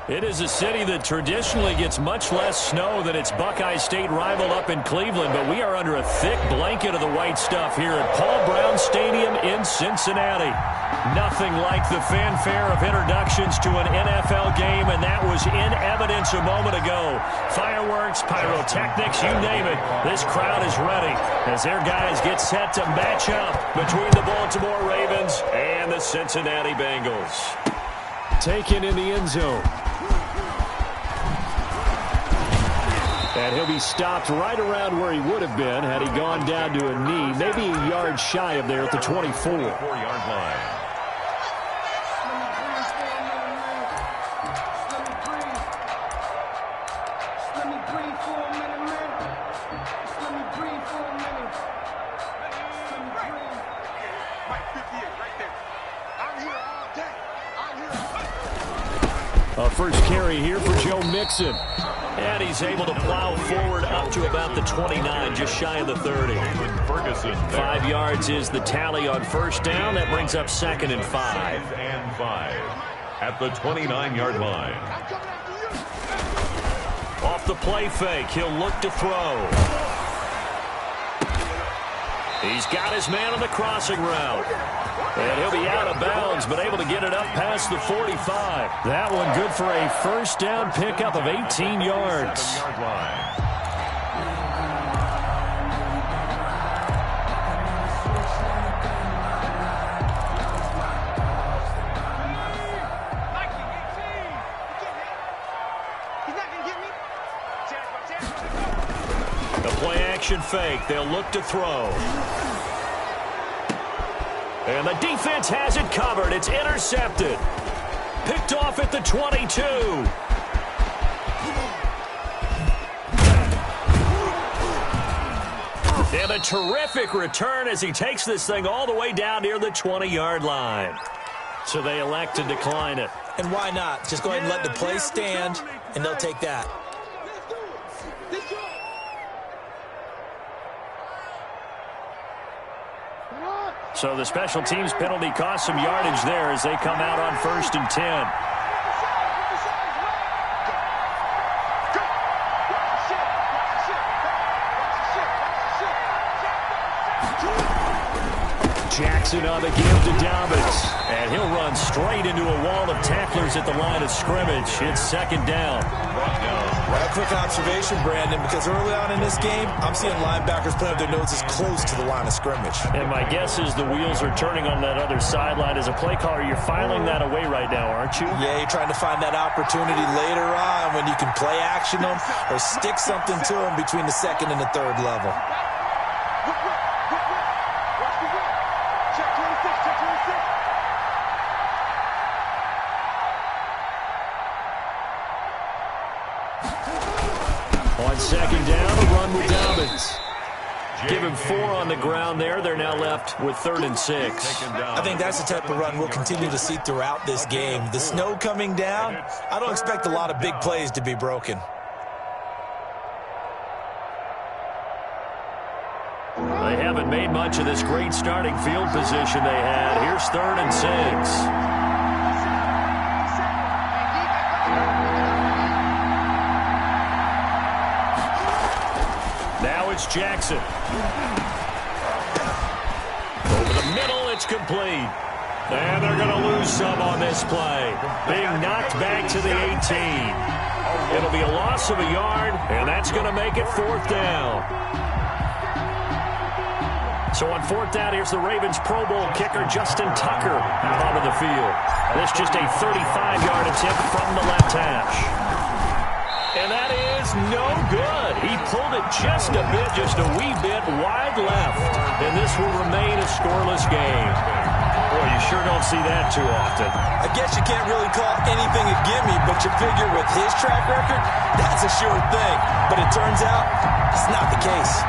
It is a city that traditionally gets much less snow than its Buckeye State rival up in Cleveland, but we are under a thick blanket of the white stuff here at Paul Brown Stadium in Cincinnati. Nothing like the fanfare of introductions to an NFL game, and that was in evidence a moment ago. Fireworks, pyrotechnics, you name it. This crowd is ready as their guys get set to match up between the Baltimore Ravens and the Cincinnati Bengals. Taken in the end zone. And he'll be stopped right around where he would have been had he gone down to a knee, maybe a yard shy of there at the 24-yard line. A first carry here for Joe Mixon. And he's able to plow forward up to about the 29, just shy of the 30. 5 yards is the tally on first down. That brings up 2nd and 5. At the 29-yard line. Off the play fake, he'll look to throw. He's got his man on the crossing route. And he'll be out of bounds, but able to get it up past the 45. That one good for a first down pickup of 18 yards. The play action fake. They'll look to throw. And the defense has it covered. It's intercepted. Picked off at the 22. And a terrific return as he takes this thing all the way down near the 20-yard line. So they elect to decline it. And why not? Just go ahead and let the play stand, and they'll take that. So the special teams penalty cost some yardage there as they come out on 1st and 10. Jackson on the give to Dobbins. And he'll run straight into a wall of tacklers at the line of scrimmage. It's 2nd down. A quick observation, Brandon, because early on in this game, I'm seeing linebackers put up their noses close to the line of scrimmage. And my guess is the wheels are turning on that other sideline. As a play caller, you're filing that away right now, aren't you? Yeah, you're trying to find that opportunity later on when you can play action them or stick something to them between the 2nd and the 3rd level. On 2nd down, a run with Dobbins. Give him 4 on the ground there. They're now left with 3rd and 6. I think that's the type of run we'll continue to see throughout this game. The snow coming down, I don't expect a lot of big plays to be broken. They haven't made much of this great starting field position they had. Here's 3rd and 6. It's Jackson. Over the middle, it's complete. And they're going to lose some on this play. Being knocked back to the 18. It'll be a loss of a yard, and that's going to make it 4th down. So on 4th down, here's the Ravens Pro Bowl kicker, Justin Tucker, out onto the field. This just a 35-yard attempt from the left hash. And that is no good. He pulled it just a wee bit wide left. And this will remain a scoreless game. Boy, you sure don't see that too often. I guess you can't really call anything a gimme, but you figure with his track record, that's a sure thing. But it turns out it's not the case.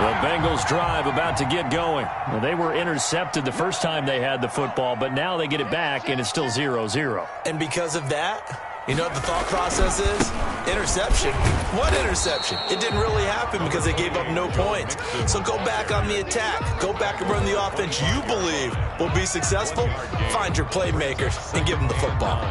The Bengals drive about to get going. Well, they were intercepted the first time they had the football, but now they get it back, and it's still 0-0. And because of that, you know what the thought process is? Interception. What interception? It didn't really happen because they gave up no points. So go back on the attack. Go back and run the offense you believe will be successful. Find your playmakers and give them the football.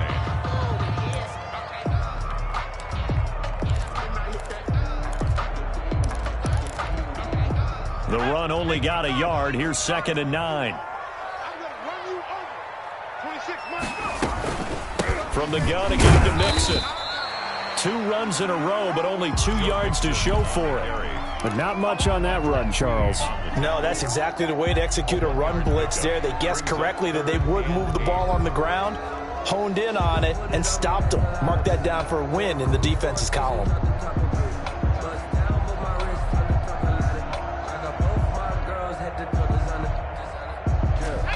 The run only got a yard. Here's 2nd and 9. From the gun again to Mixon. 2 runs in a row, but only 2 yards to show for it. But not much on that run, Charles. No, that's exactly the way to execute a run blitz there. They guessed correctly that they would move the ball on the ground, honed in on it, and stopped them. Mark that down for a win in the defense's column.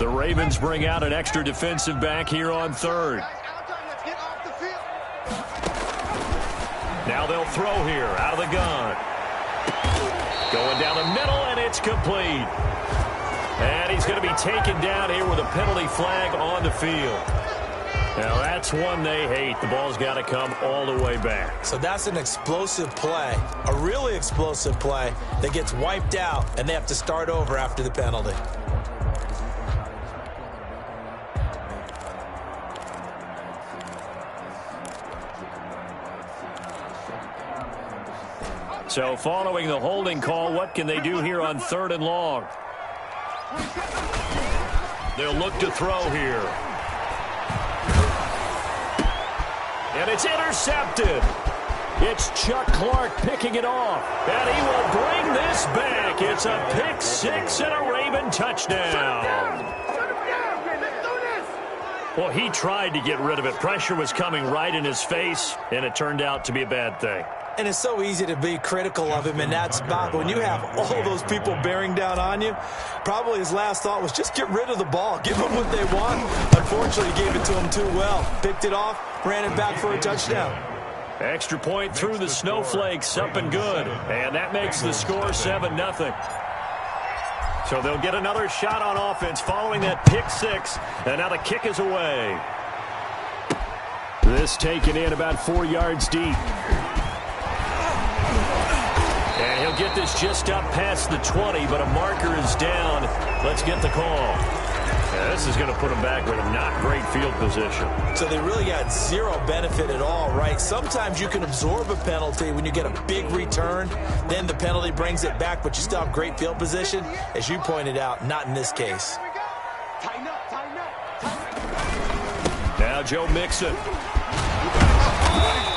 The Ravens bring out an extra defensive back here on 3rd. Now they'll throw here out of the gun. Going down the middle, and it's complete. And he's going to be taken down here with a penalty flag on the field. Now that's one they hate. The ball's got to come all the way back. So that's an explosive play, a really explosive play that gets wiped out, and they have to start over after the penalty. So following the holding call, what can they do here on 3rd and long? They'll look to throw here. And it's intercepted. It's Chuck Clark picking it off. And he will bring this back. It's a pick 6 and a Raven touchdown. Well, he tried to get rid of it. Pressure was coming right in his face, and it turned out to be a bad thing. And it's so easy to be critical of him in that spot. But when you have all those people bearing down on you, probably his last thought was just get rid of the ball. Give them what they want. Unfortunately, he gave it to them too well. Picked it off, ran it back for a touchdown. Extra point through the snowflakes, up and good. And that makes the score 7-0. So they'll get another shot on offense following that pick 6. And now the kick is away. This taken in about 4 yards deep. And he'll get this just up past the 20, but a marker is down. Let's get the call. Yeah, this is going to put them back with a not great field position. So they really got zero benefit at all, right? Sometimes you can absorb a penalty when you get a big return. Then the penalty brings it back, but you still have great field position. As you pointed out, not in this case. Now Joe Mixon.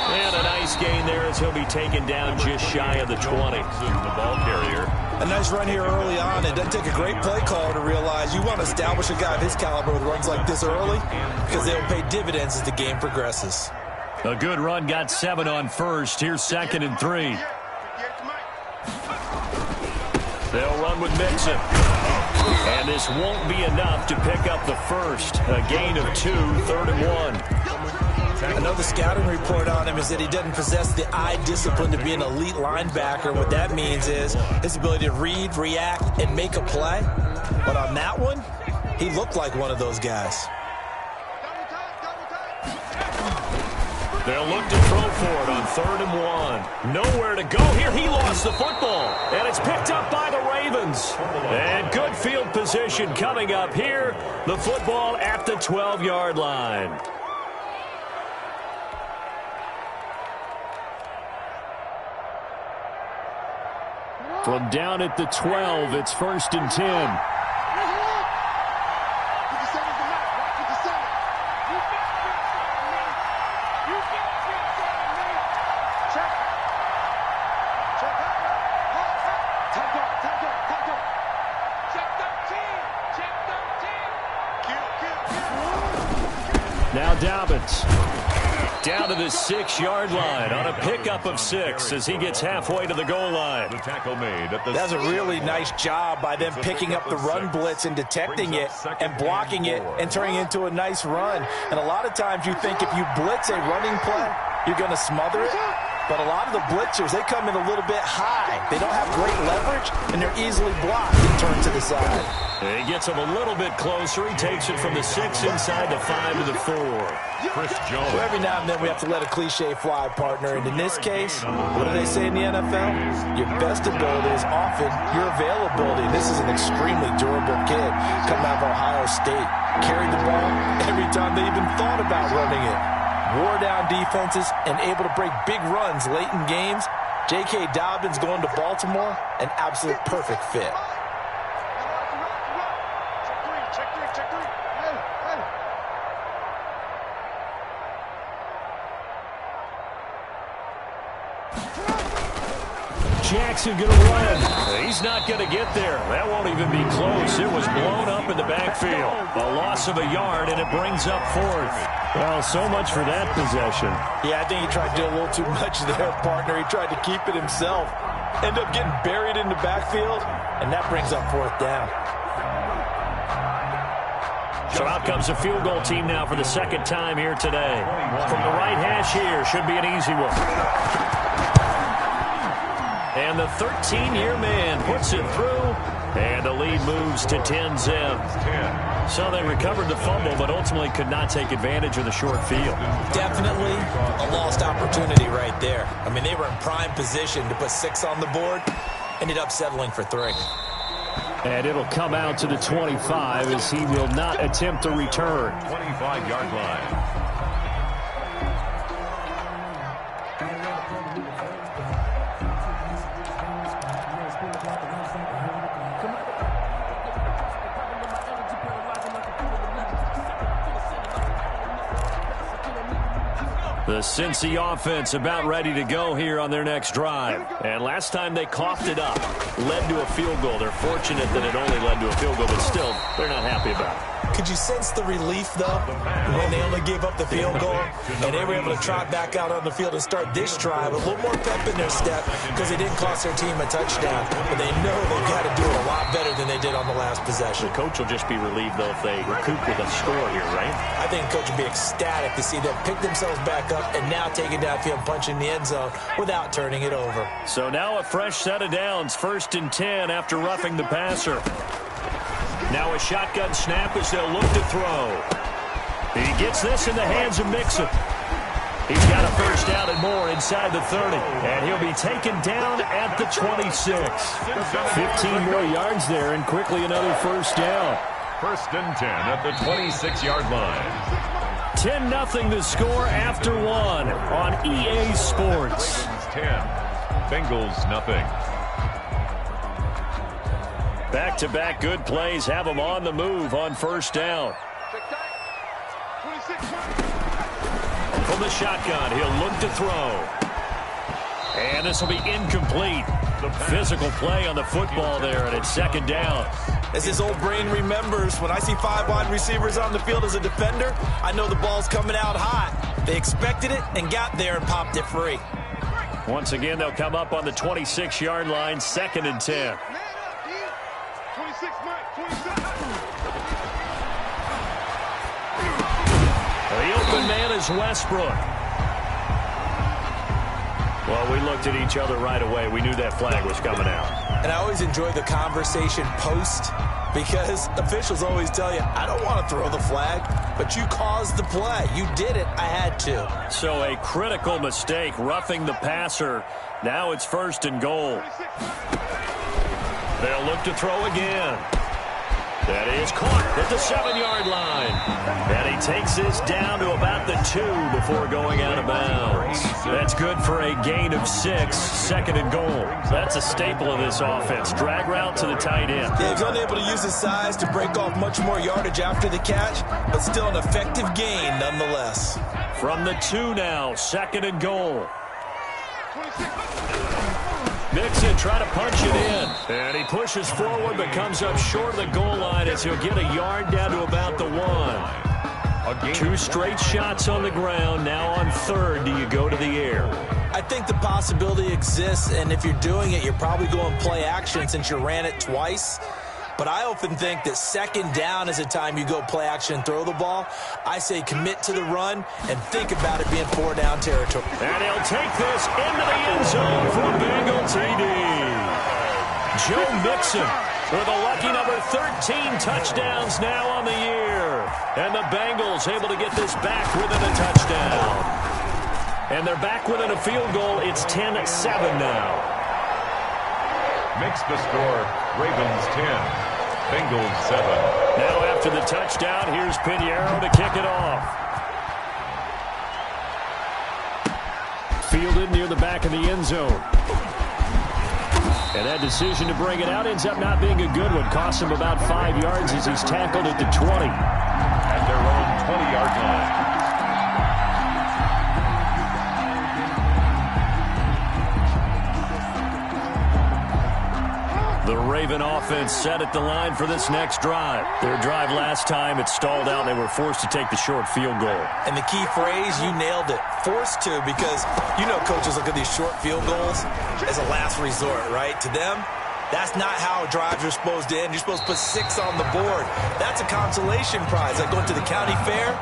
And a nice gain there as he'll be taken down just shy of the 20. The ball carrier. A nice run here early on. It doesn't take a great play caller to realize you want to establish a guy of his caliber with runs like this early because they'll pay dividends as the game progresses. A good run got 7 on 1st. Here's 2nd and 3. They'll run with Mixon. And this won't be enough to pick up the first. A gain of 2, 3rd and 1. I know the scouting report on him is that he doesn't possess the eye discipline to be an elite linebacker. What that means is his ability to read, react, and make a play. But on that one, he looked like one of those guys. They'll look to throw for it on 3rd and 1. Nowhere to go here. He lost the football. And it's picked up by the Ravens. And good field position coming up here. The football at the 12-yard line. From down at the 12, it's 1st and 10. Now Dobbins down to the 6-yard line on a pickup of 6 as he gets halfway to the goal line. The tackle made at the That's a really nice job by them picking up the run blitz and detecting it and blocking it and turning it into a nice run. And a lot of times you think if you blitz a running play, you're going to smother it. But a lot of the blitzers, they come in a little bit high. They don't have great leverage, and they're easily blocked and turned to the side. He gets him a little bit closer. He takes it from the 6 inside the 5 to the 4. Chris Jones. So every now and then we have to let a cliche fly, partner. And in this case, what do they say in the NFL? Your best ability is often your availability. This is an extremely durable kid coming out of Ohio State. Carried the ball every time they even thought about running it. Wore down defenses and able to break big runs late in games. J.K. Dobbins going to Baltimore, an absolute perfect fit. Jackson going to run. He's not going to get there. That won't even be close. It was blown up in the backfield. A loss of a yard, and it brings up fourth. Well, so much for that possession. Yeah, I think he tried to do a little too much there, partner. He tried to keep it himself. End up getting buried in the backfield, and that brings up fourth down. So out comes the field goal team now for the second time here today. From the right hash here, should be an easy one. And the 13-year man puts it through, and the lead moves to 10-zip. So they recovered the fumble, but ultimately could not take advantage of the short field. Definitely a lost opportunity right there. I mean, they were in prime position to put 6 on the board, ended up settling for 3. And it'll come out to the 25 as he will not attempt a return. 25-yard line. The Cincy offense about ready to go here on their next drive. And last time they coughed it up, led to a field goal. They're fortunate that it only led to a field goal, but still, they're not happy about it. Could you sense the relief, though, when they only gave up the field goal and they were able to trot back out on the field and start this drive with a little more pep in their step because they didn't cost their team a touchdown, but they know they've got to do it a lot better than they did on the last possession. The coach will just be relieved, though, if they recoup with a score here, right? I think the coach will be ecstatic to see them pick themselves back up and now take it downfield and punch in the end zone without turning it over. So now a fresh set of downs, 1st and 10 after roughing the passer. Now a shotgun snap as they'll look to throw. He gets this in the hands of Mixon. He's got a first down and more inside the 30. And he'll be taken down at the 26. 15 more yards there and quickly another first down. 1st and 10 at the 26-yard line. 10-0 the score after 1 on EA Sports. 10. Bengals nothing. Back-to-back good plays have them on the move on first down. From the shotgun, he'll look to throw. And this will be incomplete. Physical play on the football there, and it's 2nd down. As his old brain remembers, when I see 5 wide receivers on the field as a defender, I know the ball's coming out hot. They expected it and got there and popped it free. Once again, they'll come up on the 26-yard line, 2nd and 10. The open man is Westbrook. Well, we looked at each other right away. We knew that flag was coming out. And I always enjoy the conversation post because officials always tell you, I don't want to throw the flag, but you caused the play. You did it. I had to. So a critical mistake, roughing the passer. Now it's 1st and goal. They'll look to throw again. That is caught at the 7-yard line. And he takes this down to about the 2 before going out of bounds. That's good for a gain of 6, 2nd and goal. That's a staple of this offense. Drag route to the tight end. Yeah, he's unable to use his size to break off much more yardage after the catch, but still an effective gain nonetheless. From the 2 now, 2nd and goal. Mixon trying to punch it in. And he pushes forward but comes up short of the goal line as he'll get a yard down to about the 1. 2 straight shots on the ground. Now on 3rd, do you go to the air? I think the possibility exists, and if you're doing it, you're probably going play action since you ran it twice. But I often think that 2nd down is a time you go play action and throw the ball. I say commit to the run and think about it being 4-down territory. And he'll take this into the end zone for a Bengal TD. Joe Mixon with a lucky number 13 touchdowns now on the year. And the Bengals able to get this back within a touchdown. And they're back within a field goal. It's 10-7 now. Makes the score Ravens 10. Bengals 7. Now after the touchdown, here's Pinheiro to kick it off. Fielded near the back of the end zone. And that decision to bring it out ends up not being a good one. Costs him about 5 yards as he's tackled at the 20. At their own 20-yard line. The Raven offense set at the line for this next drive. Their drive last time, it stalled out, and they were forced to take the short field goal. And the key phrase, you nailed it, forced to, because you know coaches look at these short field goals as a last resort, right? To them, that's not how drives are supposed to end. You're supposed to put 6 on the board. That's a consolation prize. Like going to the county fair,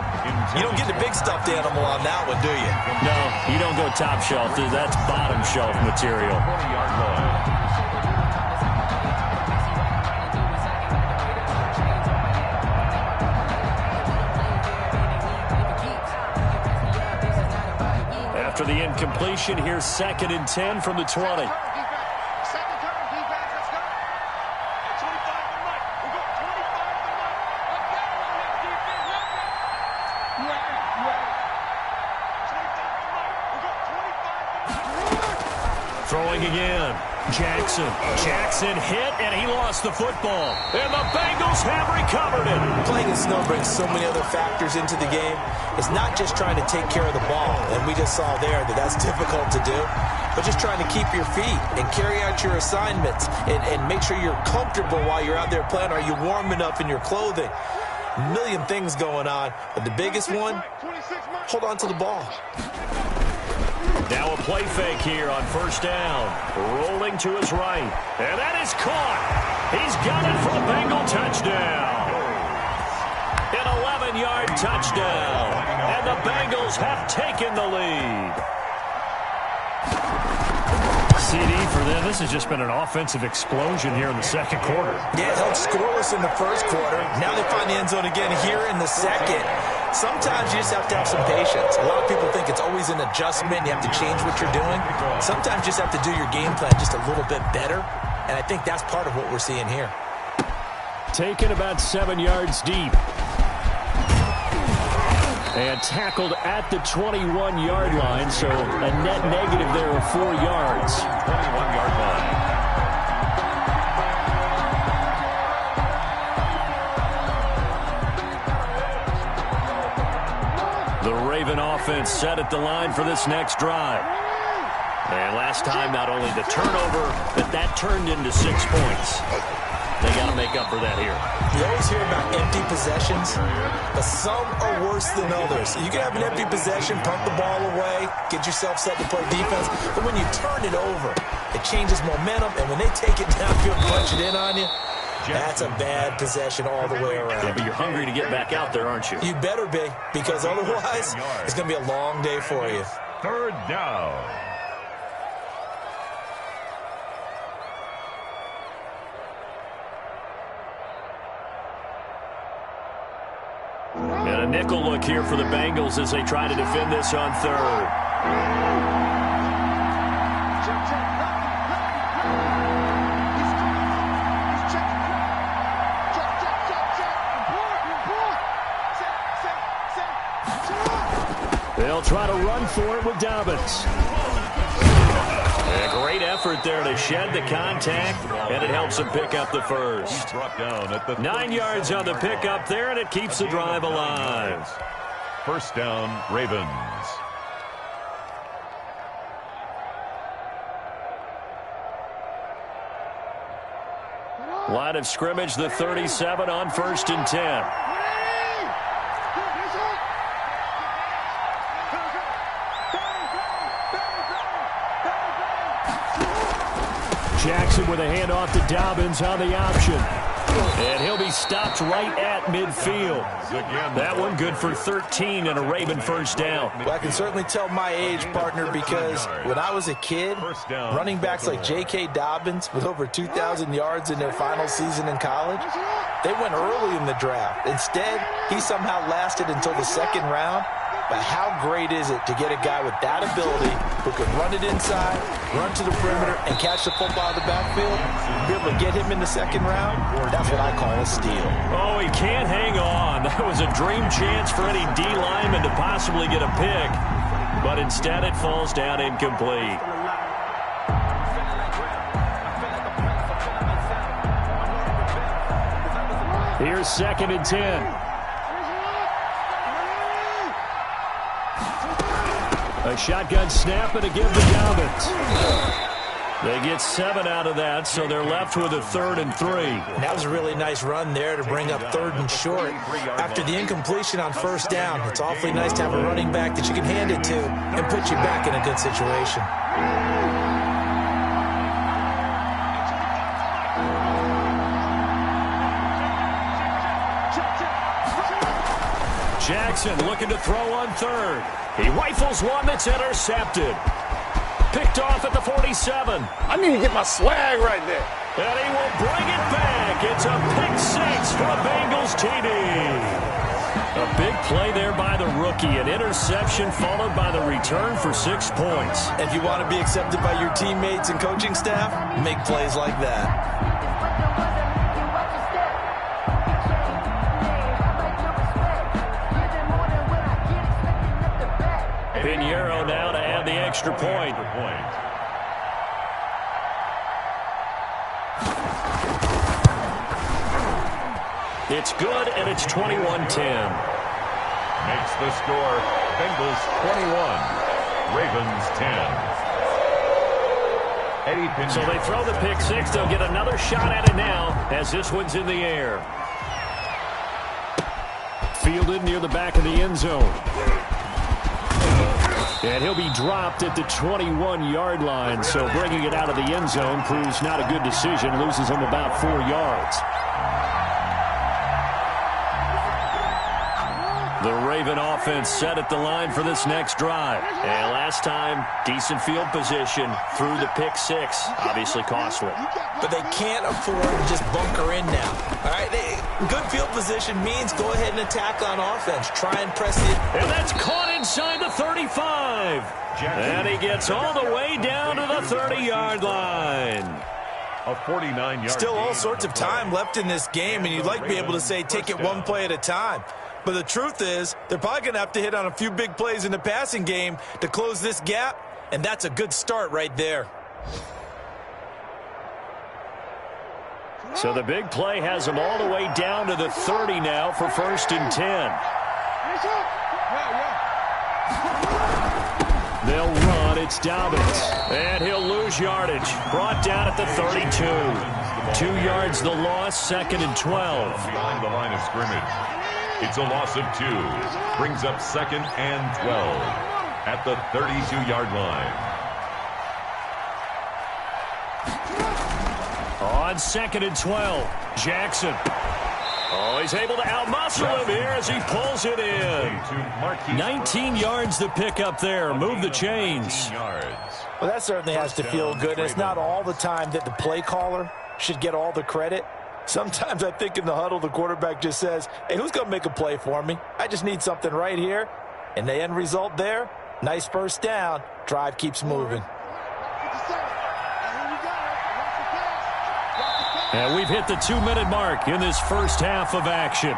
you don't get the big stuffed animal on that one, do you? No, you don't go top shelf. That's bottom shelf material. 20-yard line. After the incompletion, here's 2nd and 10 from the 20. Throwing again. Jackson hit, and he lost the football. And the Bengals have recovered it. Playing in snow brings so many other factors into the game. It's not just trying to take care of the ball, and we just saw there that that's difficult to do, but just trying to keep your feet and carry out your assignments and make sure you're comfortable while you're out there playing. Are you warm enough in your clothing? A million things going on, but the biggest one, hold on to the ball. Now a play fake here on 1st down. Rolling to his right. And that is caught. He's got it for a Bengal touchdown. An 11-yard touchdown. And the Bengals have taken the lead. CD for them. This has just been an offensive explosion here in the second quarter. Yeah, it held scoreless in the first quarter. Now they find the end zone again here in the second. Sometimes you just have to have some patience. A lot of people think it's always an adjustment. You have to change what you're doing. Sometimes you just have to do your game plan just a little bit better. And I think that's part of what we're seeing here. Taken about 7 yards deep. And tackled at the 21-yard line, so a net negative there of 4 yards. 21-yard line. The Raven offense set at the line for this next drive. And last time, not only the turnover, but that turned into 6 points. They got to make up for that here. You always hear about empty possessions, but some are worse than others. You can have an empty possession, punt the ball away, get yourself set to play defense, but when you turn it over, it changes momentum, and when they take it downfield and punch it in on you, that's a bad possession all the way around. Yeah, but you're hungry to get back out there, aren't you? You better be, because otherwise, it's going to be a long day for you. 3rd down. And a nickel look here for the Bengals as they try to defend this on 3rd. They'll try to run for it with Dobbins. A great effort there to shed the contact, and it helps him pick up the first. 9 yards on the pickup there, and it keeps the drive alive. 1st down, Ravens. Line of scrimmage, the 37 on 1st and 10. Jackson with a handoff to Dobbins on the option. And he'll be stopped right at midfield. That one good for 13 and a Raven 1st down. Well, I can certainly tell my age, partner, because when I was a kid, running backs like J.K. Dobbins with over 2,000 yards in their final season in college, they went early in the draft. Instead, he somehow lasted until the 2nd round. But how great is it to get a guy with that ability who can run it inside, run to the perimeter, and catch the football out of the backfield? Be able to get him in the 2nd round? That's what I call a steal. Oh, he can't hang on. That was a dream chance for any D lineman to possibly get a pick. But instead it falls down incomplete. Here's 2nd and 10. A shotgun snap and a give to Dobbins. They get 7 out of that, so they're left with a 3rd and 3. That was a really nice run there to bring up 3rd and short. After the incompletion on 1st down, it's awfully nice to have a running back that you can hand it to and put you back in a good situation. Jackson looking to throw on 3rd. He rifles one that's intercepted. Picked off at the 47. I need to get my swag right there. And he will bring it back. It's a pick 6 for a Bengals TD. A big play there by the rookie. An interception followed by the return for 6 points. If you want to be accepted by your teammates and coaching staff, make plays like that. Pinheiro now to add the extra point. It's good, and it's 21-10. Makes the score Bengals 21, Ravens 10. Eddie Pinheiro. So they throw the pick 6. They'll get another shot at it now as this one's in the air. Fielded near the back of the end zone. And he'll be dropped at the 21-yard line, so bringing it out of the end zone proves not a good decision. Loses him about 4 yards. The Raven offense set at the line for this next drive. And last time, decent field position through the pick 6. Obviously costly. But they can't afford to just bunker in now. All right, good field position means go ahead and attack on offense. Try and press it. And that's caught inside the 35. And he gets all the way down to the 30-yard line. A 49-yard. Still all sorts of time left in this game, and you'd like to be able to say take it one play at a time. But the truth is, they're probably going to have to hit on a few big plays in the passing game to close this gap, and that's a good start right there. So the big play has them all the way down to the 30 now for 1st and 10. They'll run. It's Dobbins. And he'll lose yardage. Brought down at the 32. 2 yards the loss, 2nd and 12. Behind the line of scrimmage. It's a loss of 2. Brings up 2nd and 12 at the 32-yard line. On 2nd and 12, Jackson. Oh, he's able to outmuscle him here as he pulls it in. 19 yards to pick up there. Move the chains. Well, that certainly has to feel good. It's not all the time that the play caller should get all the credit. Sometimes I think in the huddle, the quarterback just says, hey, who's going to make a play for me? I just need something right here. And the end result there, nice 1st down. Drive keeps moving. And we've hit the 2-minute mark in this first half of action.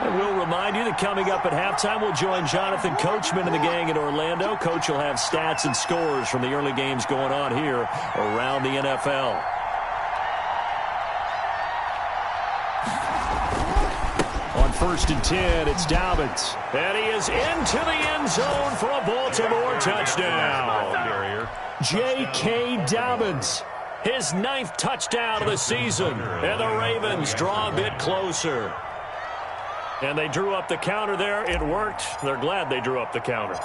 And we'll remind you that coming up at halftime, we'll join Jonathan Coachman and the gang in Orlando. Coach will have stats and scores from the early games going on here around the NFL. On 1st and 10, it's Dobbins. And he is into the end zone for a Baltimore touchdown. J.K. Dobbins, his 9th touchdown of the season. And the Ravens draw a bit closer. And they drew up the counter there. It worked. They're glad they drew up the counter.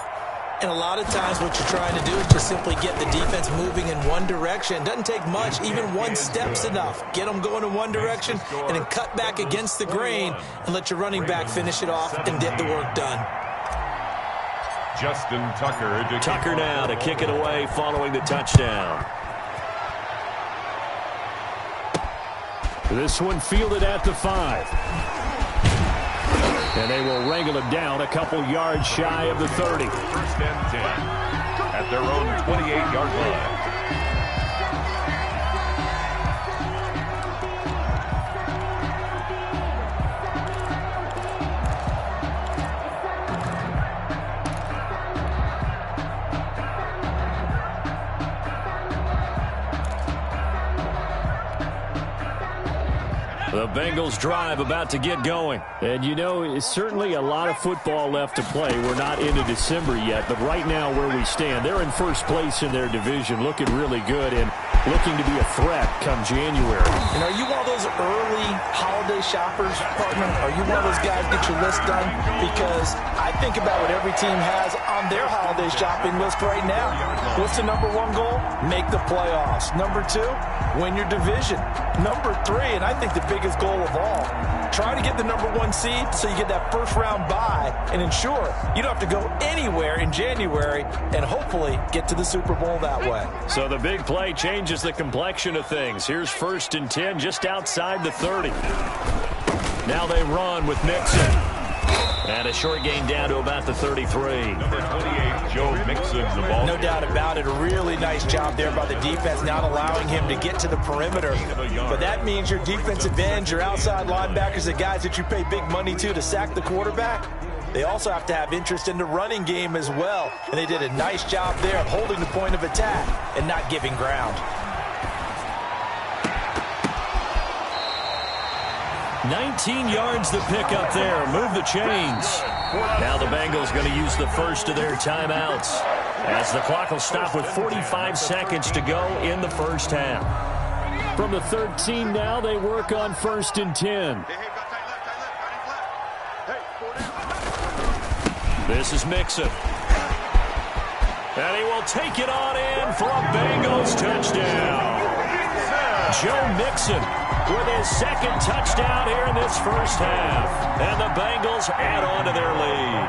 And a lot of times what you're trying to do is just simply get the defense moving in one direction. Doesn't take much. Even one step's enough. Get them going in one direction and then cut back against the grain and let your running back finish it off and get the work done. Justin Tucker. Tucker now to kick it away following the touchdown. This one fielded at the 5. And they will wrangle it down a couple yards shy of the 30. 1st and 10 at their own 28-yard line. The Bengals drive about to get going. And, you know, it's certainly a lot of football left to play. We're not into December yet, but right now where we stand, they're in first place in their division, looking really good and looking to be a threat come January. And are you one of those early holiday shoppers, partner? Are you one of those guys get your list done? Because I think about what every team has on their holiday shopping list right now. What's the number one goal? Make the playoffs. Number two, win your division. Number three, and I think the biggest goal of all, try to get the number one seed so you get that first round bye and ensure you don't have to go anywhere in January and hopefully get to the Super Bowl that way. So the big play changes the complexion of things. Here's 1st and 10 just outside the 30. Now they run with Mixon. And a short gain down to about the 33. Number 28, Joe Mixon, the ball. No doubt about it. A really nice job there by the defense, not allowing him to get to the perimeter. But that means your defensive ends, your outside linebackers, the guys that you pay big money to sack the quarterback, they also have to have interest in the running game as well. And they did a nice job there of holding the point of attack and not giving ground. 19 yards the pickup there. Move the chains. Now the Bengals going to use the first of their timeouts, as the clock will stop with 45 seconds to go in the first half. From the 13 now, they work on 1st and 10. This is Mixon. And he will take it on in for a Bengals touchdown. Joe Mixon with his second touchdown here in this first half. And the Bengals add on to their lead.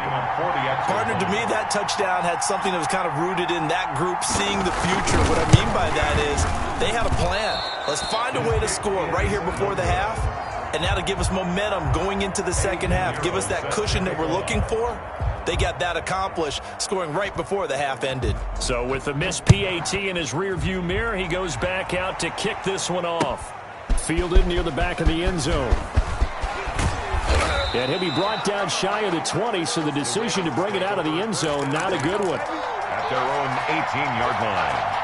Partner, to me, that touchdown had something that was kind of rooted in that group seeing the future. What I mean by that is they had a plan. Let's find a way to score right here before the half. And that'll give us momentum going into the second half. Give us that cushion that we're looking for. They got that accomplished, scoring right before the half ended. So with the missed PAT in his rearview mirror, he goes back out to kick this one off. Fielded near the back of the end zone. And he'll be brought down shy of the 20, so the decision to bring it out of the end zone, not a good one. At their own 18-yard line.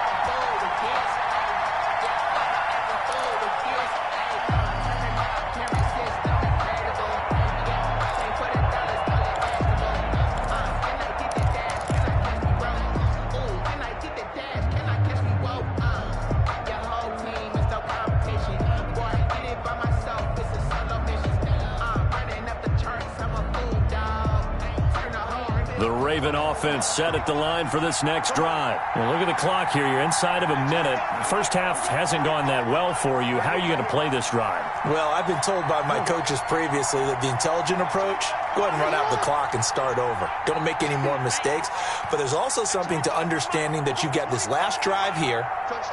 Offense set at the line for this next drive. Well, look at the clock here. You're inside of a minute. First half hasn't gone that well for you. How are you going to play this drive? Well, I've been told by my coaches previously that the intelligent approach, go ahead and run out the clock and start over. Don't make any more mistakes. But there's also something to understanding that you got this last drive here.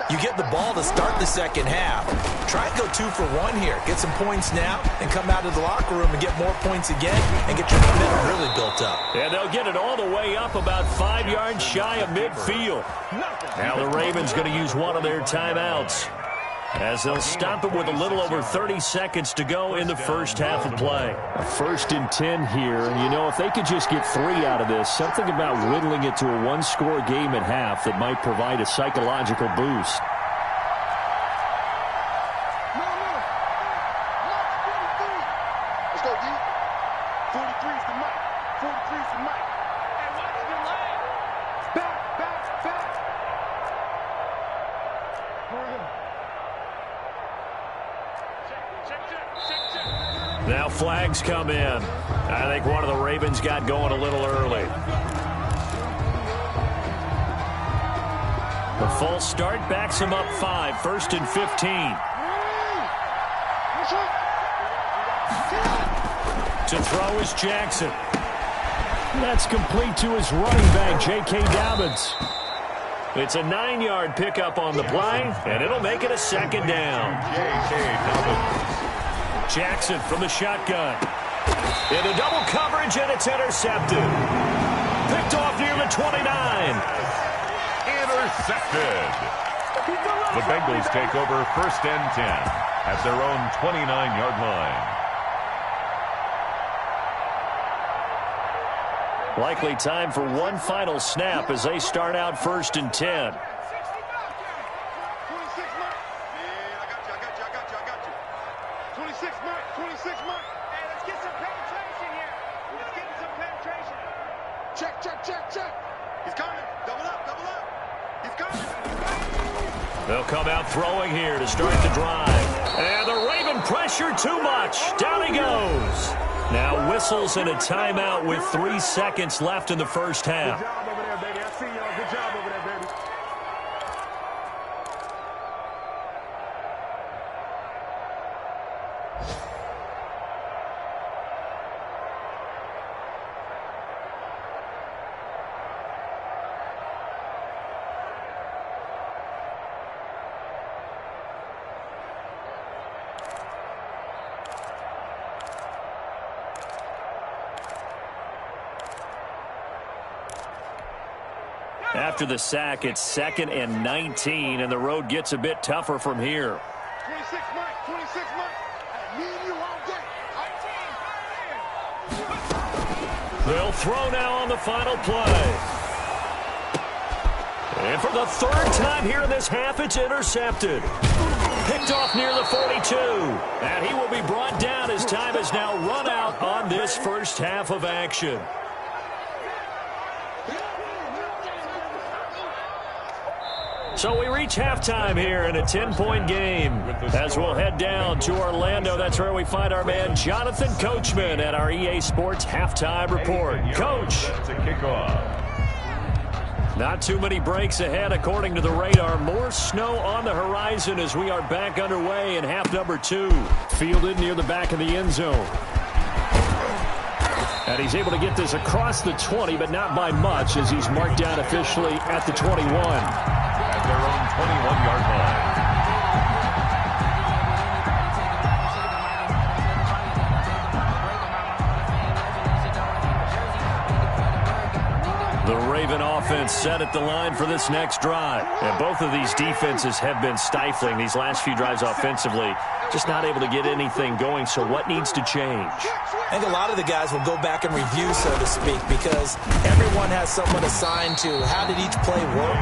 You get the ball to start the second half. Try and go 2 for 1 here. Get some points now and come out of the locker room and get more points again and get your momentum really built up. And they'll get it all the way up about 5 yards shy of midfield. Now the Ravens going to use one of their timeouts, as they'll stop it with a little over 30 seconds to go in the first half of play. A 1st and 10 here, and you know, if they could just get 3 out of this, something about whittling it to a one-score game at half that might provide a psychological boost. Let's go, D. 43 is the mic. 43 is the mic. And why did you delay? Back. Now flags come in. I think one of the Ravens got going a little early. The false start backs him up 5, 1st and 15. To throw is Jackson. That's complete to his running back, J.K. Dobbins. It's a 9-yard pickup on the play, and it'll make it a second down. J.K. Dobbins. Jackson from the shotgun. Into double coverage, and it's intercepted. Picked off near the 29. Intercepted. The Bengals take over 1st and 10 at their own 29-yard line. Likely time for one final snap as they start out 1st and 10. 26 Mike. 26 Mike. Hey, let's get some penetration here. Let's get some penetration. Check, check, check, check. He's coming. Double up, double up. He's coming. They'll come out throwing here to start the drive. And the Raven pressure too much. Down he goes. Now whistles and a timeout with 3 seconds left in the first half. Good job over there, baby. I see y'all. Good job over there, baby. After the sack, it's 2nd and 19, and the road gets a bit tougher from here. 26 Mike. 26 Mike. Me and you all day. They'll throw now on the final play. And for the 3rd time here in this half, it's intercepted. Picked off near the 42. And he will be brought down as time has now run out on this first half of action. So we reach halftime here in a 10-point game. As we'll head down to Orlando, that's where we find our man Jonathan Coachman at our EA Sports Halftime Report. Coach. Not too many breaks ahead according to the radar. More snow on the horizon as we are back underway in half number 2. Fielded near the back of the end zone. And he's able to get this across the 20, but not by much as he's marked down officially at the 21. At their own 21-yard line. The Raven offense set at the line for this next drive. And both of these defenses have been stifling these last few drives offensively. Just not able to get anything going, so what needs to change? I think a lot of the guys will go back and review, so to speak, because everyone has someone assigned to how did each play work.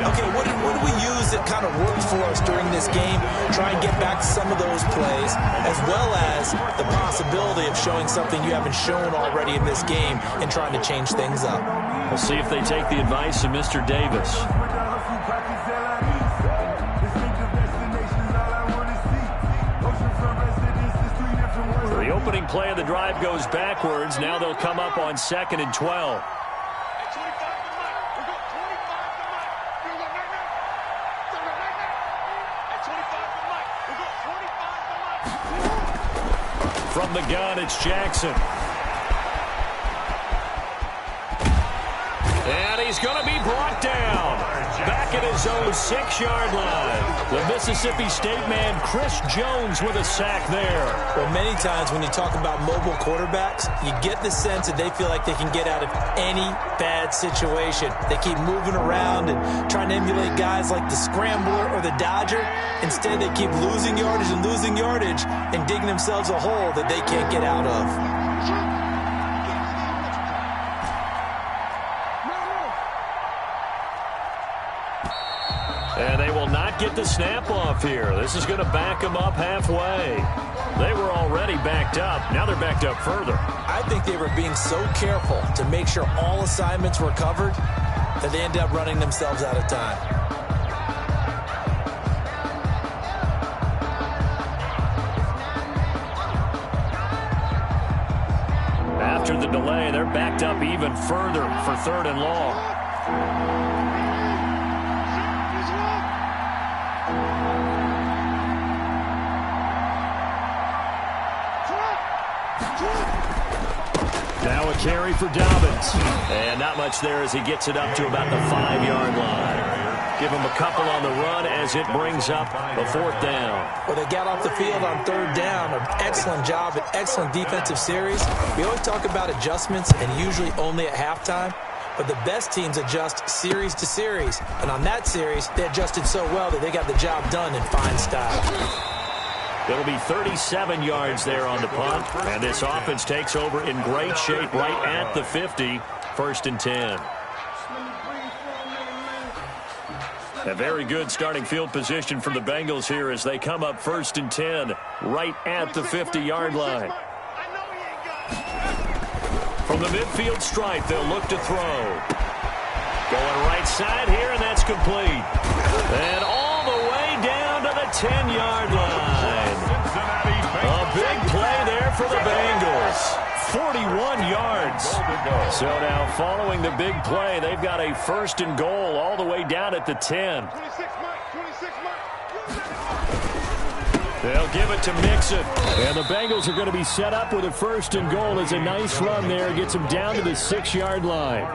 Okay, what did we use that kind of worked for us during this game? Try and get back to some of those plays, as well as the possibility of showing something you haven't shown already in this game and trying to change things up. We'll see if they take the advice of Mr. Davis. The opening play of the drive goes backwards. Now they'll come up on 2nd and 12. From the gun, it's Jackson. And he's going to be brought down. Back at his own 6-yard line. The Mississippi State man, Chris Jones, with a sack there. Well, many times when you talk about mobile quarterbacks, you get the sense that they feel like they can get out of any bad situation. They keep moving around and trying to emulate guys like the Scrambler or the Dodger. Instead, they keep losing yardage and digging themselves a hole that they can't get out of. And they will not get the snap off here. This is going to back them up halfway. They were already backed up. Now they're backed up further. I think they were being so careful to make sure all assignments were covered that they ended up running themselves out of time. After the delay, they're backed up even further for 3rd and long. Now a carry for Dobbins. And not much there as he gets it up to about the 5-yard line. Give him a couple on the run as it brings up a 4th down. Well, they got off the field on 3rd down. An excellent job, an excellent defensive series. We always talk about adjustments and usually only at halftime. But the best teams adjust series to series. And on that series, they adjusted so well that they got the job done in fine style. It'll be 37 yards there on the punt. And this offense takes over in great shape right at the 50. 1st and 10. A very good starting field position for the Bengals here as they come up 1st and 10 right at the 50-yard line. From the midfield stripe, they'll look to throw. Going right side here, and that's complete. And all the way down to the 10-yard line. A big play there for the Bengals. 41 yards. So now following the big play, they've got a 1st and goal all the way down at the 10. They'll give it to Mixon. And the Bengals are going to be set up with a 1st and goal. It's a nice run there. Gets them down to the 6-yard line.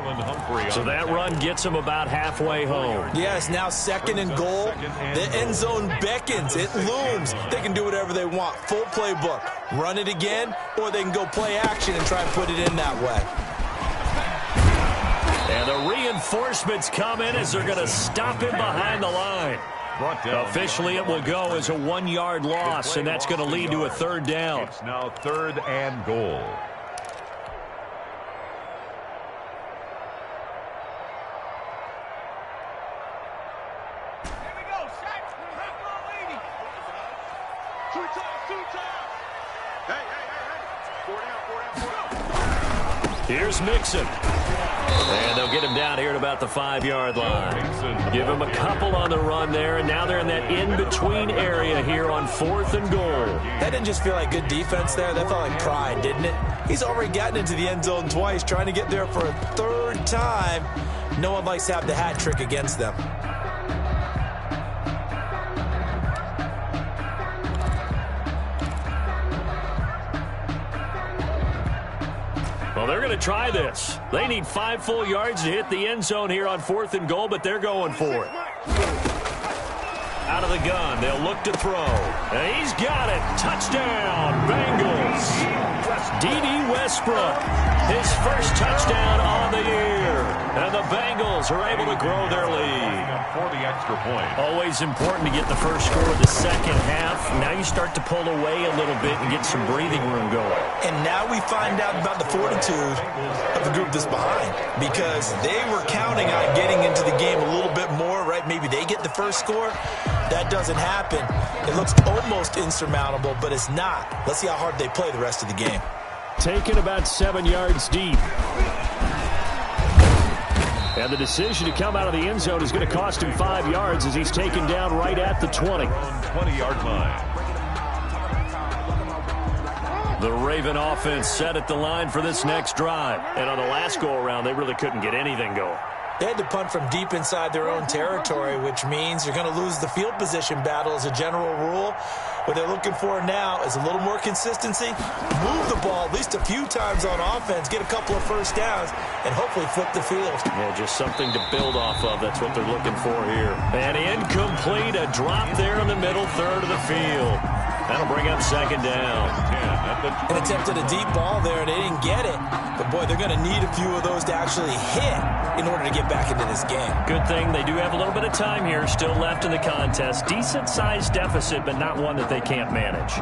So that run gets them about halfway home. Yes, now 2nd and goal. The end zone beckons. It looms. They can do whatever they want. Full playbook. Run it again, or they can go play action and try and put it in that way. And the reinforcements come in as they're going to stop him behind the line. Officially, it will go as a 1-yard loss, and that's going to lead to a 3rd down. It's now 3rd and goal. Here we go, Shaq. Two times. Hey. 4 down. Here's Mixon. And they'll get him down here at about the 5-yard line. Give him a couple on the run there, and now they're in that in-between area here on 4th and goal. That didn't just feel like good defense there. That felt like pride, didn't it? He's already gotten into the end zone twice, trying to get there for a 3rd time. No one likes to have the hat trick against them. Well, they're going to try this. They need 5 full yards to hit the end zone here on 4th and goal, but they're going for it. Out of the gun, they'll look to throw. And he's got it. Touchdown, Bengals. D.D. Westbrook, his 1st touchdown on the year. And the Bengals are able to grow their lead. For the extra point. Always important to get the first score of the second half. Now you start to pull away a little bit and get some breathing room going. And now we find out about the fortitude of the group that's behind, because they were counting on getting into the game a little bit more, right? Maybe they get the first score. That doesn't happen. It looks almost insurmountable, but it's not. Let's see how hard they play the rest of the game. Taken about 7 yards deep. And the decision to come out of the end zone is going to cost him 5 yards as he's taken down right at the 20. 20-yard line. The Raven offense set at the line for this next drive. And on the last go-around, they really couldn't get anything going. They had to punt from deep inside their own territory, which means you're going to lose the field position battle as a general rule. What they're looking for now is a little more consistency, move the ball at least a few times on offense, get a couple of 1st downs, and hopefully flip the field. Yeah, just something to build off of. That's what they're looking for here. And incomplete, a drop there in the middle 3rd of the field. That'll bring up 2nd down. And attempted a deep ball there, and they didn't get it. But, boy, they're going to need a few of those to actually hit in order to get back into this game. Good thing they do have a little bit of time here still left in the contest. Decent-sized deficit, but not one that they can't manage.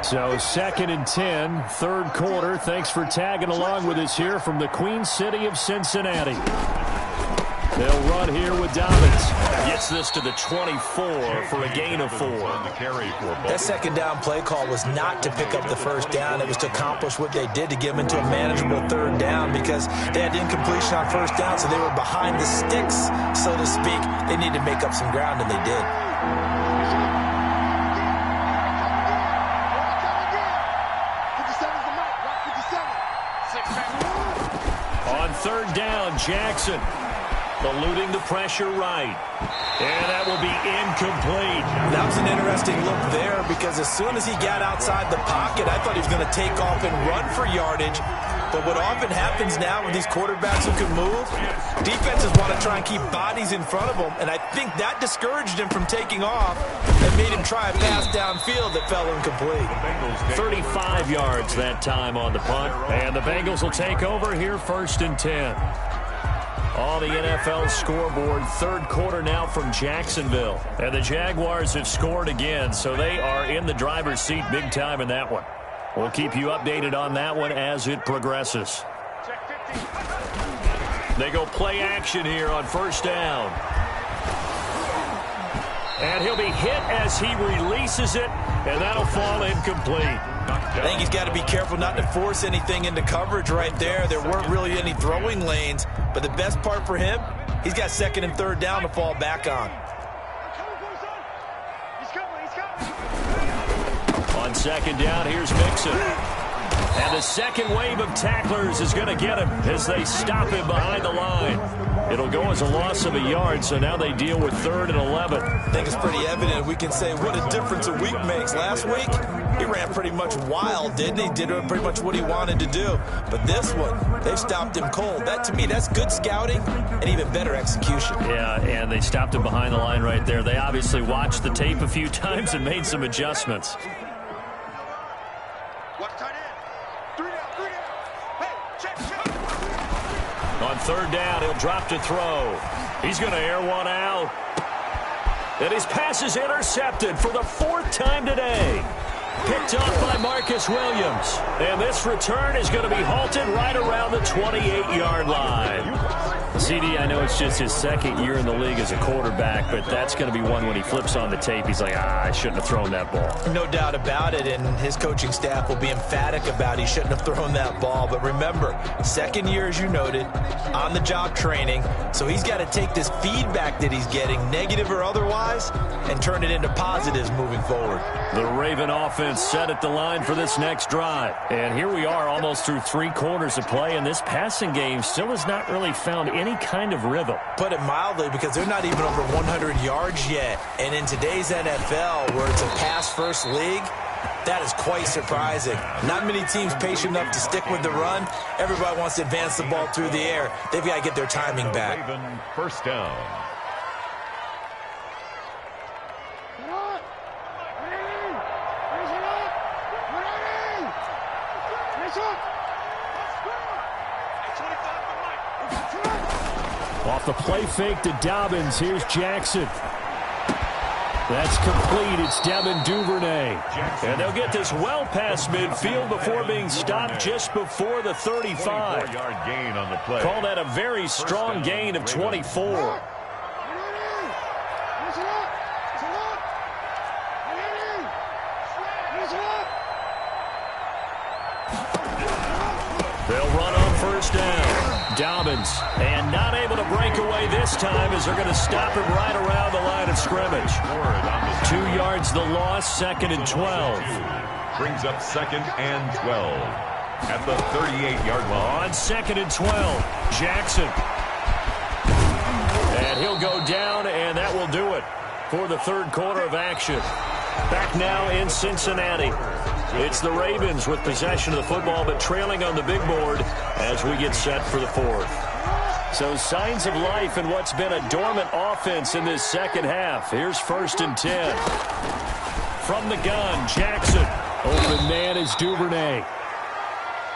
So 2nd and 10, 3rd quarter. Thanks for tagging along with us here from the Queen City of Cincinnati. They'll run here with Dobbins. Gets this to the 24 for a gain of 4. That 2nd down play call was not to pick up the 1st down. It was to accomplish what they did to get them into a manageable 3rd down, because they had incompletion on 1st down, so they were behind the sticks, so to speak. They needed to make up some ground, and they did. On 3rd down, Jackson eluding the pressure right. And that will be incomplete. That was an interesting look there, because as soon as he got outside the pocket, I thought he was going to take off and run for yardage. But what often happens now with these quarterbacks who can move, defenses want to try and keep bodies in front of them, and I think that discouraged him from taking off and made him try a pass downfield that fell incomplete. 35 yards that time on the punt, and the Bengals will take over here 1st and 10. On the NFL scoreboard, 3rd quarter now from Jacksonville. And the Jaguars have scored again, so they are in the driver's seat big time in that one. We'll keep you updated on that one as it progresses. They go play action here on 1st down. And he'll be hit as he releases it, and that'll fall incomplete. I think he's got to be careful not to force anything into coverage right there. There weren't really any throwing lanes, but the best part for him, he's got second and third down to fall back on. On second down, here's Mixon. And the second wave of tacklers is going to get him as they stop him behind the line. It'll go as a loss of a yard, so now they deal with 3rd and 11. I think it's pretty evident. We can say what a difference a week makes. Last week, he ran pretty much wild, didn't he? Did pretty much what he wanted to do. But this one, they've stopped him cold. That, to me, that's good scouting and even better execution. Yeah, and they stopped him behind the line right there. They obviously watched the tape a few times and made some adjustments. On 3rd down, he'll drop to throw. He's going to air one out. And his pass is intercepted for the 4th time today. Picked off by Marcus Williams. And this return is going to be halted right around the 28-yard line. CD, I know it's just his 2nd year in the league as a quarterback, but that's going to be one when he flips on the tape. He's like, I shouldn't have thrown that ball. No doubt about it, and his coaching staff will be emphatic about he shouldn't have thrown that ball. But remember, 2nd year, as you noted, on-the-job training, so he's got to take this feedback that he's getting, negative or otherwise, and turn it into positives moving forward. The Raven offense set at the line for this next drive. And here we are almost through 3 quarters of play, and this passing game still has not really found any kind of rhythm. Put it mildly, because they're not even over 100 yards yet. And in today's NFL, where it's a pass-first league, that is quite surprising. Not many teams patient enough to stick with the run. Everybody wants to advance the ball through the air. They've got to get their timing back. Raven, first down. Off the play fake to Dobbins. Here's Jackson. That's complete. It's Devin Duvernay. And they'll get this well past midfield before being stopped just before the 35. 24-yard gain on the play. Call that a very strong gain of 24. They'll run on first down. Dobbins, and not able to break away this time as they're going to stop him right around the line of scrimmage. 2 yards the loss, 2nd and 12. Brings up 2nd and 12 at the 38-yard line. On 2nd and 12, Jackson. And he'll go down, and that will do it for the 3rd quarter of action. Back now in Cincinnati. It's the Ravens with possession of the football, but trailing on the big board as we get set for the 4th. So signs of life in what's been a dormant offense in this 2nd half. Here's 1st and 10. From the gun, Jackson. Open man is Duvernay.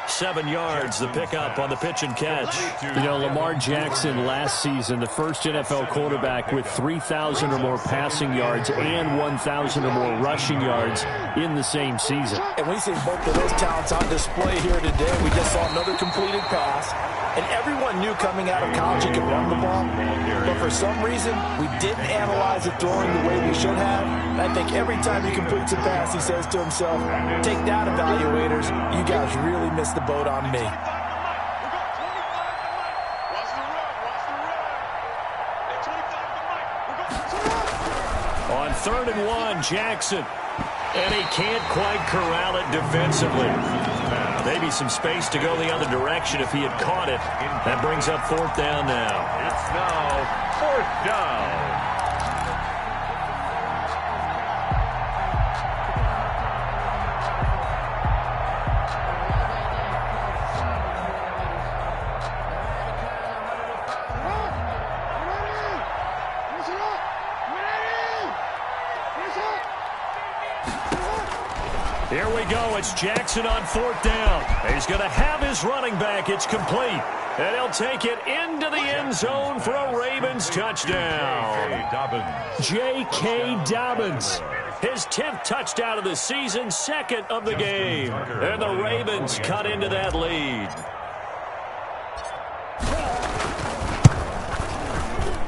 7 yards, the pickup on the pitch and catch. You know, Lamar Jackson last season, the first NFL quarterback with 3,000 or more passing yards and 1,000 or more rushing yards in the same season. And we see both of those talents on display here today. We just saw another completed pass. And everyone knew coming out of college he could run the ball. But for some reason, we didn't analyze the throwing the way we should have. And I think every time he completes a pass, he says to himself, take that, evaluators. You guys really missed the boat on me. On 3rd and 1, Jackson. And he can't quite corral it defensively. Maybe some space to go the other direction if he had caught it. That brings up 4th down now. It's now 4th down. Here we go. It's Jackson on 4th down. He's going to have his running back. It's complete. And he'll take it into the end zone for a Ravens touchdown. J.K. Dobbins. His 10th touchdown of the season, 2nd of the game. And the Ravens cut into that lead.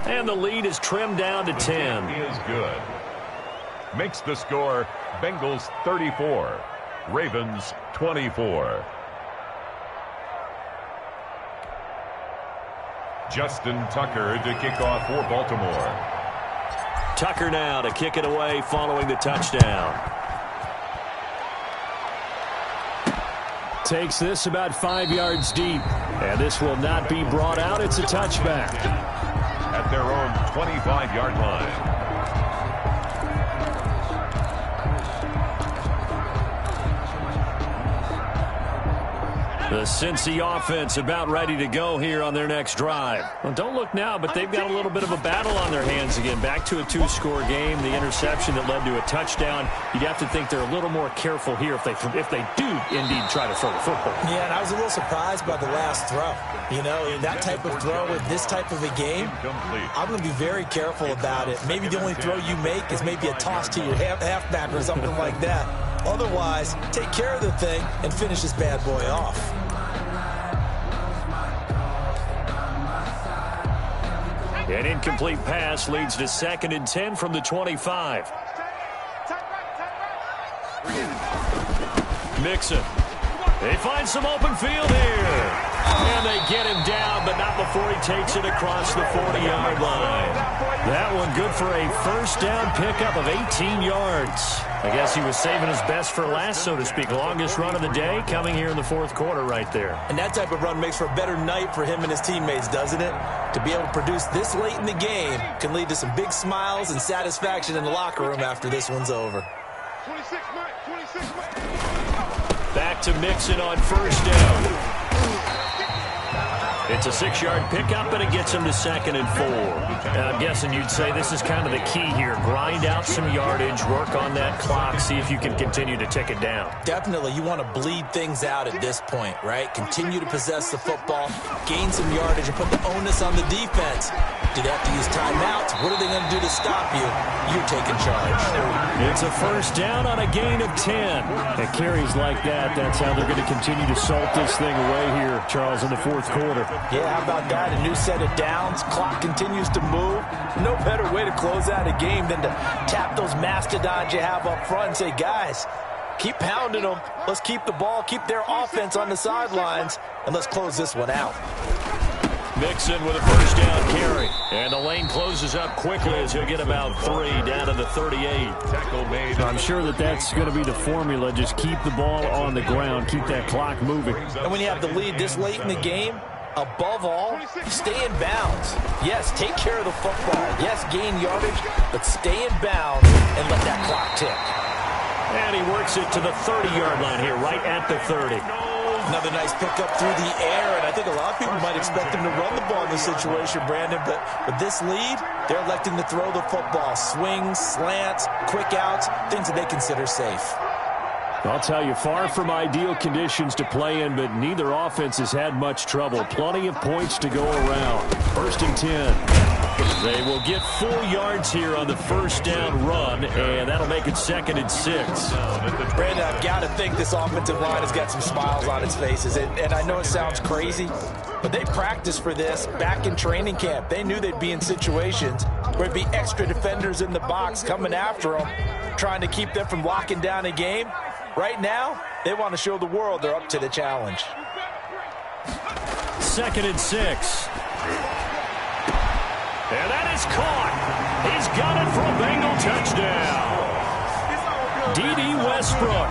And the lead is trimmed down to 10. Is good. makes the score Bengals 34, Ravens 24. Justin Tucker to kick off for Baltimore. Tucker now to kick it away following the touchdown. Takes this about 5 yards deep. And this will not be brought out. It's a touchback. At their own 25-yard line. The Cincy offense about ready to go here on their next drive. Well, don't look now, but they've got a little bit of a battle on their hands again. Back to a 2-score game. The interception that led to a touchdown. You'd have to think they're a little more careful here if they do indeed try to throw the football. Yeah, and I was a little surprised by the last throw. You know, that type of throw with this type of a game, I'm going to be very careful about it. Maybe the only throw you make is maybe a toss to your halfback or something like that. Otherwise, take care of the thing and finish this bad boy off. An incomplete pass leads to 2nd and 10 from the 25. Mixon. They find some open field here. And they get him down, but not before he takes it across the 40-yard line. That one good for a first down pickup of 18 yards. I guess he was saving his best for last, so to speak. Longest run of the day coming here in the 4th quarter right there. And that type of run makes for a better night for him and his teammates, doesn't it? To be able to produce this late in the game can lead to some big smiles and satisfaction in the locker room after this one's over. 26, Mike. 26, Mike. Back to Mixon on first down. It's a 6-yard pickup, and it gets him to 2nd and 4. I'm guessing you'd say this is kind of the key here. Grind out some yardage, work on that clock, see if you can continue to tick it down. Definitely, you want to bleed things out at this point, right? Continue to possess the football, gain some yardage, and put the onus on the defense. Do they have to use timeouts? What are they going to do to stop you? You're taking charge. It's a first down on a gain of 10. At carries like that, that's how they're going to continue to salt this thing away here, Charles, in the 4th quarter. Yeah, how about that? A new set of downs. Clock continues to move. No better way to close out a game than to tap those mastodons you have up front and say, guys, keep pounding them. Let's keep the ball, keep their offense on the sidelines, and let's close this one out. Mixon with a first down carry. And the lane closes up quickly as he'll get about 3 down to the 38. Tackle made. I'm sure that's going to be the formula. Just keep the ball on the ground. Keep that clock moving. And when you have the lead this late in the game, above all, stay in bounds. Yes, take care of the football. Yes, gain yardage, but stay in bounds and let that clock tick. And he works it to the 30-yard line here, right at the 30. Another nice pickup through the air, and I think a lot of people might expect him to run the ball in this situation, Brandon, but with this lead, they're electing to throw the football. Swings, slants, quick outs, things that they consider safe. I'll tell you, far from ideal conditions to play in, but neither offense has had much trouble. Plenty of points to go around. 1st and 10. They will get 4 yards here on the first down run, and that'll make it 2nd and 6. Brandon, I've got to think this offensive line has got some smiles on its faces, and I know it sounds crazy, but they practiced for this back in training camp. They knew they'd be in situations where there'd be extra defenders in the box coming after them, trying to keep them from locking down a game. Right now, they want to show the world they're up to the challenge. 2nd and 6. And that is caught. He's got it for a Bengal touchdown. D.D. Westbrook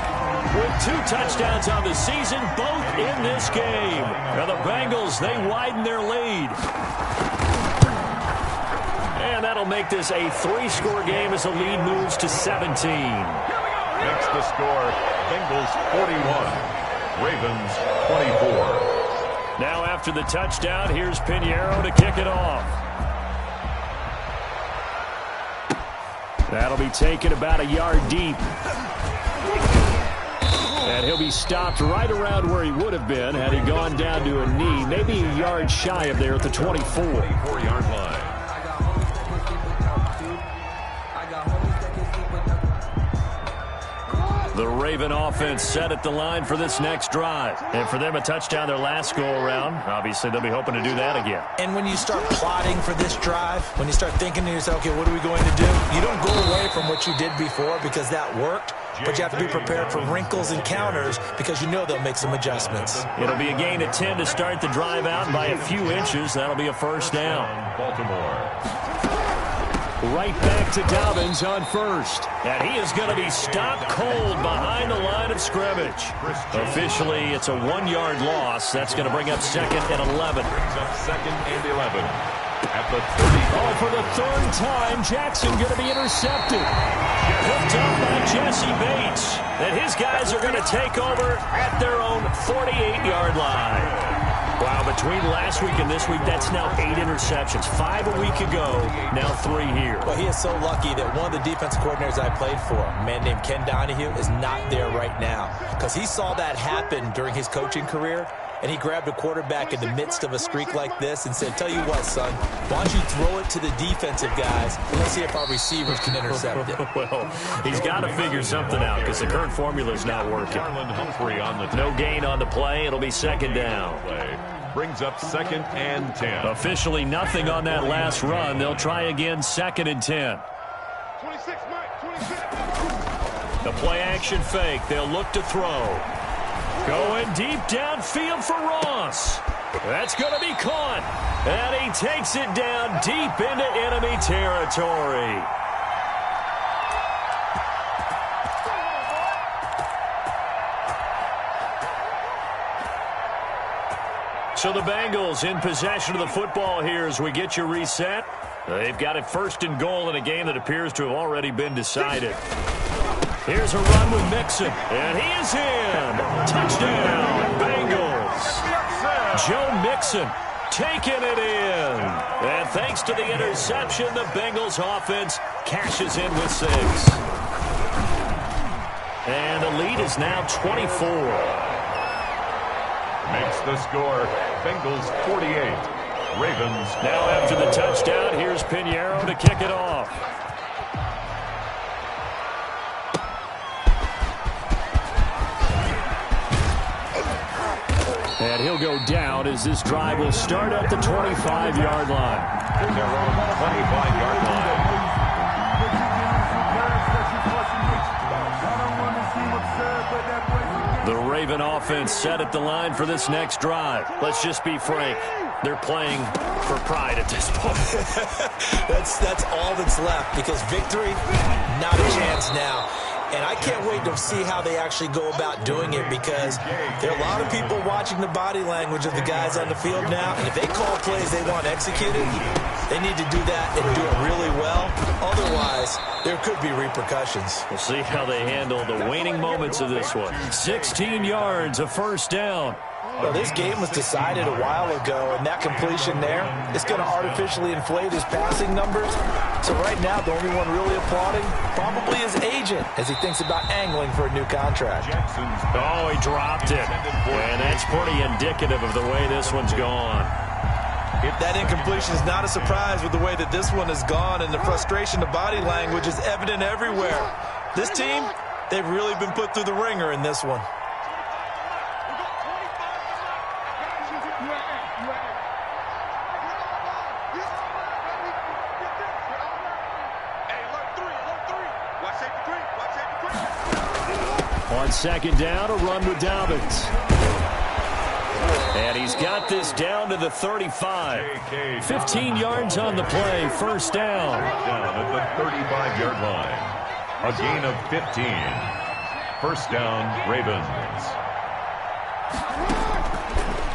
with 2 touchdowns on the season, both in this game. Now the Bengals, they widen their lead. And that'll make this a 3-score game as the lead moves to 17. Makes the score Bengals 41, Ravens 24. Now after the touchdown, here's Pinheiro to kick it off. That'll be taken about a yard deep. And he'll be stopped right around where he would have been had he gone down to a knee, maybe a yard shy of there at the 24. 24-yard line. The Raven offense set at the line for this next drive. And for them, a touchdown their last go-around. Obviously, they'll be hoping to do that again. And when you start plotting for this drive, when you start thinking to yourself, okay, what are we going to do? You don't go away from what you did before because that worked, but you have to be prepared for wrinkles and counters because you know they'll make some adjustments. It'll be a gain of 10 to start the drive out, and by a few inches, that'll be a first down. Baltimore. Right back to Dobbins on first. And he is going to be stopped cold behind the line of scrimmage. Officially, it's a 1-yard loss. That's going to bring up second and 11. Brings up second and 11. At the 30. Oh, for the third time, Jackson going to be intercepted. Picked up by Jesse Bates. And his guys are going to take over at their own 48-yard line. Wow, between last week and this week, that's now 8 interceptions. 5 a week ago, now 3 here. Well, he is so lucky that one of the defensive coordinators I played for, a man named Ken Donahue, is not there right now. Because he saw that happen during his coaching career, and he grabbed a quarterback in the midst of a streak like this and said, tell you what, son, why don't you throw it to the defensive guys, and let's see if our receivers can intercept it. Well, he's got to figure something out because the current formula is not working. No gain on the play. It'll be second down. Brings up second and 10. Officially nothing on that last run. They'll try again, second and 10. 26, Mike, 26. The play action fake. They'll look to throw. Going deep downfield for Ross. That's going to be caught. And he takes it down deep into enemy territory. So the Bengals in possession of the football here as we get you reset. They've got it first and goal in a game that appears to have already been decided. Here's a run with Mixon, and he is in. Touchdown, Bengals. Joe Mixon taking it in. And thanks to the interception, the Bengals offense cashes in with 6. And the lead is now 24. Makes the score. Bengals 48. Ravens. Now after the touchdown, here's Pinheiro to kick it off. And he'll go down as this drive will start at the 25-yard line. Their own 25-yard line. The Raven offense set at the line for this next drive. Let's just be frank. They're playing for pride at this point. That's all that's left because victory, not a chance now. And I can't wait to see how they actually go about doing it because there are a lot of people watching the body language of the guys on the field now. And if they call plays they want executed, they need to do that and do it really well. Otherwise, there could be repercussions. We'll see how they handle the waning moments of this one. 16 yards, a first down. Well, this game was decided a while ago, and that completion there is going to artificially inflate his passing numbers. So right now, the only one really applauding probably his agent as he thinks about angling for a new contract. Oh, he dropped it. And that's pretty indicative of the way this one's gone. That incompletion is not a surprise with the way that this one has gone, and the frustration, the body language is evident everywhere. This team, they've really been put through the ringer in this one. On second down, a run with Dobbins. And he's got this down to the 35. 15 yards on the play, first down. Down at the 35-yard line. A gain of 15. First down, Ravens.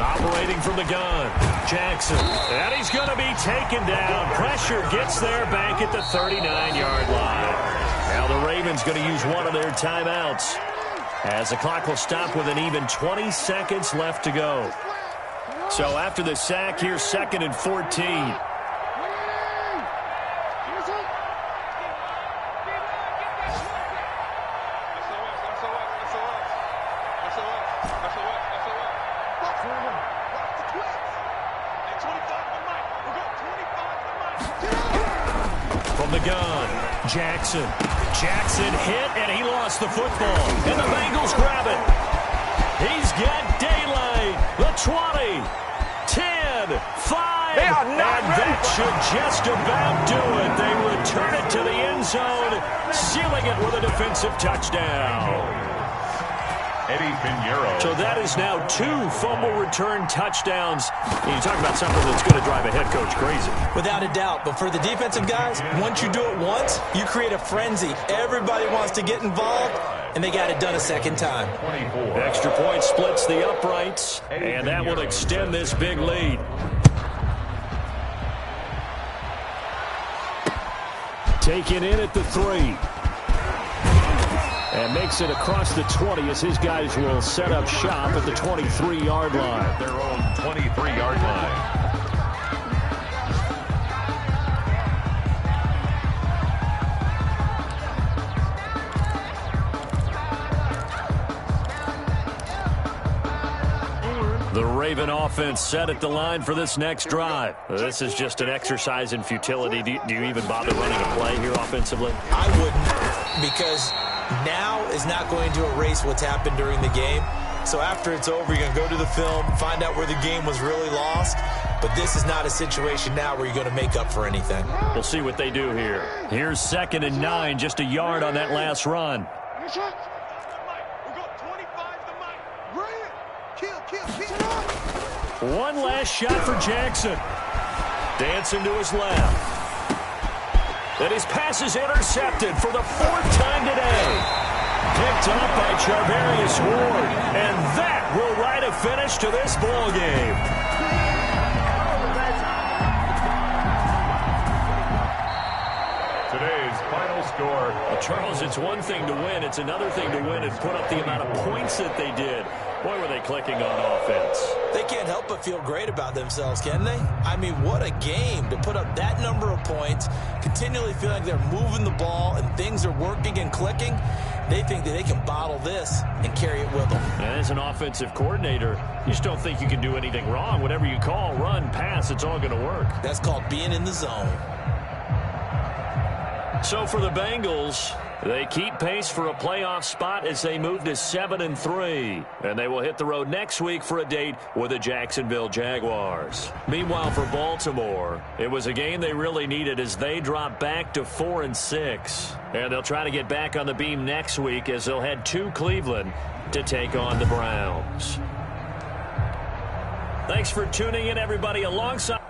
Operating from the gun, Jackson. And he's going to be taken down. Pressure gets there back at the 39-yard line. Now the Ravens going to use one of their timeouts as the clock will stop with an even 20 seconds left to go. So after the sack, here's second and 14. From the gun, Jackson. Jackson hit, and he lost the football. And the Bengals grab it. He's got daylight. The 20, 10, 5. They are not and ready that should just about do it. They return it to the end zone, sealing it with a defensive touchdown. Eddie Pinheiro. So that is now 2 fumble return touchdowns. And you talk about something that's going to drive a head coach crazy. Without a doubt. But for the defensive guys, once you do it once, you create a frenzy. Everybody wants to get involved, and they got it done a second time. 24. Extra point splits the uprights, and that will extend this big lead. Taken in at the 3. And makes it across the 20 as his guys will set up shop at the 23-yard line. Their own 23-yard line. The Raven offense set at the line for this next drive. This is just an exercise in futility. Do you even bother running a play here offensively? I wouldn't, because now is not going to erase what's happened during the game. So after it's over, you're going to go to the film, find out where the game was really lost. But this is not a situation now where you're going to make up for anything. We'll see what they do here. Here's 2nd and 9, just a yard on that last run. One last shot for Jackson. Dancing to his left. And his pass is intercepted for the 4th time today. Picked up by Charvarius Ward. And that will write a finish to this ball game. Today's final score. Well, Charles, it's one thing to win. It's another thing to win and put up the amount of points that they did. Boy, were they clicking on offense. They can't help but feel great about themselves, can they? I mean, what a game to put up that number of points, continually feeling like they're moving the ball and things are working and clicking. They think that they can bottle this and carry it with them. And as an offensive coordinator, you just don't think you can do anything wrong. Whatever you call, run, pass, it's all going to work. That's called being in the zone. So for the Bengals, they keep pace for a playoff spot as they move to 7-3. And they will hit the road next week for a date with the Jacksonville Jaguars. Meanwhile, for Baltimore, it was a game they really needed as they drop back to 4-6. And they'll try to get back on the beam next week as they'll head to Cleveland to take on the Browns. Thanks for tuning in, everybody. Alongside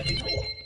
Thank you.